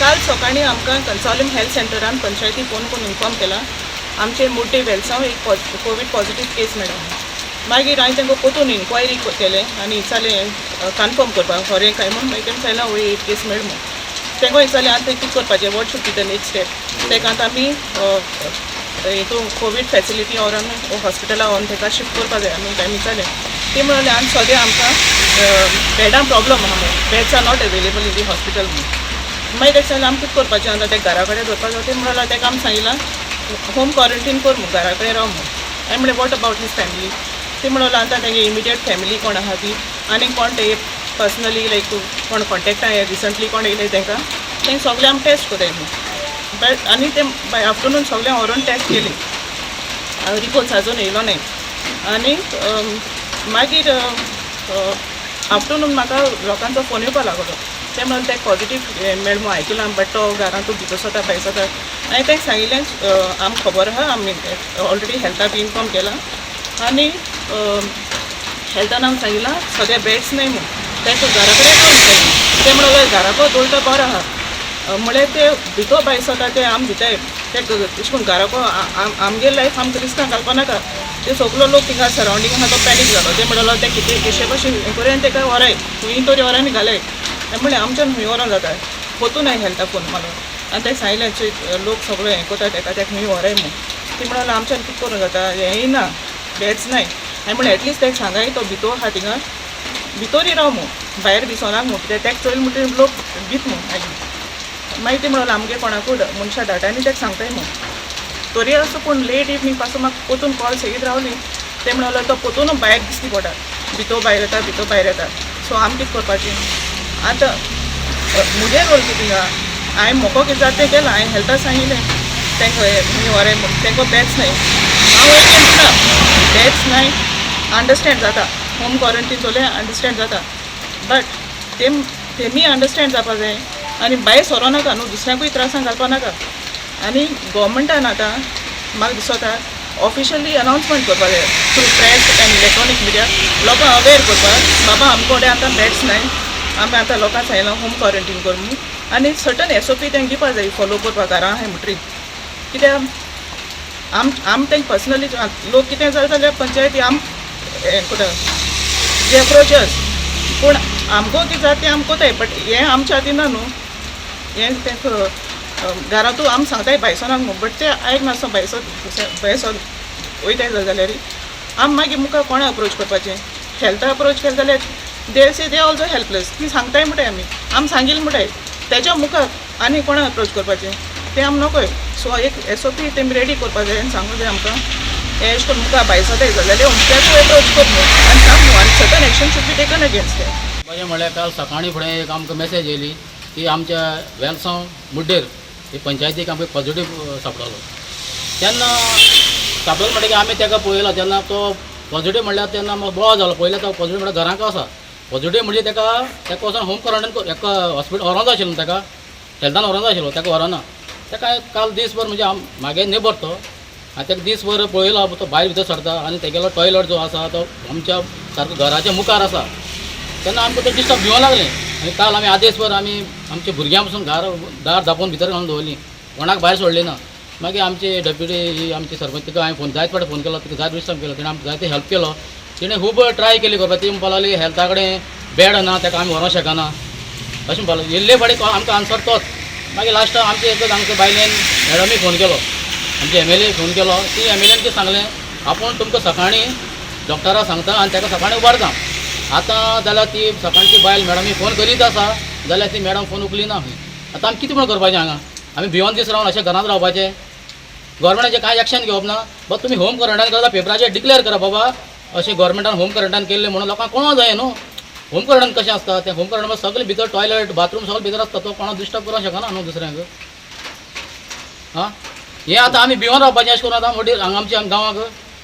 काल सकाळी आमकां कन्सॉलिम हेल्थ सेंटरान पंचायती फोन करून इन्फॉर्म केला आमचे मुड्डे वेलसांव एक कोवीड पॉझिटिव्ह केस मेळ्ळा. मागीर हांवें तांकां परतून इन्क्वायरी केलें आनी विचारलें कन्फर्म करपाक खरें काय म्हूण. मागीर तेणें सांगलें हय एक केस मेळ्ळा म्हूण. तांकां विचारलें आतां कितें करपाचें, what should be the next step. ताका आतां आमी हितून कोवीड फॅसिलिटी व्हरोन हॉस्पिटला व्हरोन ताका शिफ्ट करपा जाय म्हणून हांवें विचारलें. ती म्हणलें आनी सद्या आमकां बेडा प्रॉब्लम आहा म्हणून, beds are not available in the hospital म्हणून. मागीर ताका सांगलें आमी कितें करपाचें आतां ताका घरा कडेन दवरपाक जाय. तें म्हणलें ताका आमी सांगितलां होम क्वॉरंटायन कर म्हूण, घरा कडेन राव म्हणून. हांवें म्हणलें वॉट अबावट हीज फॅमिली. ती म्हणलें आतां तेगे इमिडिएट फॅमिली कोण आहा ती आनी कोण ते पर्सनली लायक कोण कॉन्टेक्टान रिसंटली कोण येयले तांकां तें सगळें आमी टेस्ट कोताय म्हणून. बट आनी ते बाय आफ्टरनून सगळें व्हरोन टेस्ट केली. रिपोर्ट्स आजून येयलो नाय. आनी मागीर आफ्टरनून म्हाका लोकांचो फोन येवपा लागलो. ते म्हणून तेका पॉझिटीव मेळ म्हूण आयकलां बट तो घरांत तूं भितर सरता भायर सरता. हांवें तेका सांगिल्लें आमकां खबर आहा, आमी ऑलरेडी हेल्था बी इन्फॉर्म केलां आनी हेल्थान आमकां सांगिल्लां सद्या बेड्स नाय म्हूण, तेका घरा कडेन रावूंक. ते म्हणून घराको दवरता बरो आहा म्हळ्यार ते भितर भायर सरता ते आमी भिताय ते तशें करून घराको आमगे लायफ आमकां रिस्कान घालपा नाका. ते सगलो लोक थिंगा सरावंडींग आहा तो पॅनीक जालो. ते म्हणलो ते कितें केशे कशें हें करून ताका व्हराय खंयी तरी व्हरानी घालाय. म्हणलें आमच्यान खंय व्हरोन जाता, पोतून हांवें हेल्था फोन मारलो आनी तेका सांगिल्लें लोक सगळो हें कोता ताका खंय व्हराय म्हूण. ती म्हणलें आमच्यान कितें करूं जाता, हेंय ना बेड्स नाय. हांवें म्हणलें एटलिस्ट ताका सांगाय तो भितर आहा थिंगा भितोरी राव म्हूण, भायर दिसोनाक म्हूण, कित्याक ताका चोयल म्हणटा लोक वीत म्हूण. मागीर ती म्हणलो आमगे कोणाकूय मनशां धाडटा आनी ताका सांगताय म्हूण. तरी असो पूण लेट इवनींग पासून म्हाका पोतून कॉल सेगीत रावली. ते म्हणलो तो पोतून भायर दिसती पडटा, भितर भायर येता भितर भायर येता. सो आमी कितें करपाचें आतां मुगे रोल कितें आहा. हांवें मोको कितें जाता तें केलां. हांवें हेल्था सांगिल्लें तांकां खंय व्हराय म्हूण. तांकां बेड्स नाय. हांव वयता म्हणटा बेड्स नाय अंडरस्टँड जाता, होम क्वॉरंटायन चोले अंडरस्टँड जाता. बट तेमी अंडरस्टँड जावपा जाय आनी भायर सरो नाका न्हू, दुसऱ्यांकूय त्रासान घालपा नाका. आनी गोवोरमेंटान आतां म्हाका दिसता ऑफिशियली अनावन्समेंट करपा जाय through press end electronic media, लोकांक अवेर करपाक बाबा आमचे कडेन आतां बेड्स नाय, आमी आतां लोकांक सांगलां होम क्वॉरंटायन कर म्हणून. आनी सर्टन SOP तांकां दिवपा जाय फॉलो करपाक घरा आहाय म्हणटरी. कित्याक आमी तांकां पर्सनली लोक कितें जाता जाल्यार पंचायती आम हें कोता जे अप्रोचर्स पूण आमकां कितें जाता तें आमी कोताय. बट हें आमच्या हातीन ना न्हू. हें तांकां घरांतू आमी सांगताय भायर सरनाक म्हूण, बट ते आयकना सो भायर सर वयताय जाल्यार आमी मागीर मुखार कोणा अप्रोच करपाचें. हेल्था अप्रोच केलें जाल्यार दे ऑल्सो हेल्पलेस. ती सांगताय म्हणटाय आमी सांगिल्लें म्हणटाय तेच्या मुखार आनी कोणा अप्रोच करपाचें तें आमी नकोय. सो एक SOP तेमी रेडी करपा जाय आनी सांगूंक जाय आमकां हें अशें करून मुखार भायर सरताय जाल्यार तेका अप्रोच कर म्हणून आनी सांग न्हू. आनी certain action should be taken against तें. माझे म्हळ्यार काल सकाळी फुडें एक आमकां मेसेज येयली की आमच्या वेलसांव मुड्डेर ही पंचायतीक आमकां पॉझिटीव सापडलो. तेन्ना सापडलो म्हणटकीर आमी ताका पळयलो तेन्ना तो पॉझिटीव म्हणल्यार तेन्ना म्हाका बोवाळ जालो. पयलें तो पॉझिटीव म्हणल्यार घरांक आसा. पॉझिटीव म्हणजे ताका वचोन होम क्वॉरंटायन एका हॉस्पिटल व्हरोंक जाय आशिल्लो ताका, हेल्थान व्हरोंक जाय आशिल्लो, ताका व्हरोना. ताका काल दिसभर म्हणजे म्हागे नेबर तो हांवें ताका दिसभर पळयलो तो भायर भितर सरता आनी तेगेलो टॉयलेट जो आसा तो आमच्या सारको घराच्या मुखार आसा. तेन्ना आमकां तो डिस्टर्ब भिवूंक लागलें. आनी काल आमी आदेसभर आमी आमच्या भुरग्यां पसून दार धांपून भितर घालून दवरलीं, कोणाक भायर सोडली ना. मागीर आमचे डेप्युटी ही आमची सरपंच तिका हांवें जायते फावटी फोन केलो, तिका जायत डिस्टर्ब केलो. तिणें आमकां जायते हेल्प केलो. तिणें खूब ट्राय केली करपाक. ती म्हणपा लागली हेल्था कडेन बेड ना ताका आमी व्हरोंक शकना अशें म्हणपा लागली. येल्ले फावटी आमकां आन्सर तोच. मागीर लास्ट आमचे एकच आमच्या बायलेन मॅडमीक फोन केलो, आमचे MLA फोन केलो. ती MLAन कितें सांगलें आपूण तुमकां सकाळीं डॉक्टराक सांगता आनी ताका सकाळीं उबारता. आतां जाल्यार ती सकाळची बायल मॅडमी फोन करीत आसा जाल्यार ती मॅडम फोन उखली ना. आतां आमी कितें म्हण करपाचें हांगा. आमी भिवोन दीस रावन अशें घरांत रावपाचें. गव्हर्मेंटाचें कांय एक्शन घेवप ना. बट तुमी होम क्वॉरंटायन करता पेपराचेर डिक्लेअर करा बाबा अशें गव्हर्मेंटान होम क्वॉरंटायन केल्लें म्हणून लोकांक कळोंक जाय न्हू. होम क्वॉरंटायन कशें आसता तें. होम क्वॉरंटायन सगळें भितर टॉयलेट बाथरूम सगळें भितर आसता. तो कोणाक डिस्टर्ब करूंक शकना न्हू दुसऱ्यांक. हां हें आतां आमी भिवोन रावपाचें अशें करून आतां मोठी हांगा आमच्या गांवांक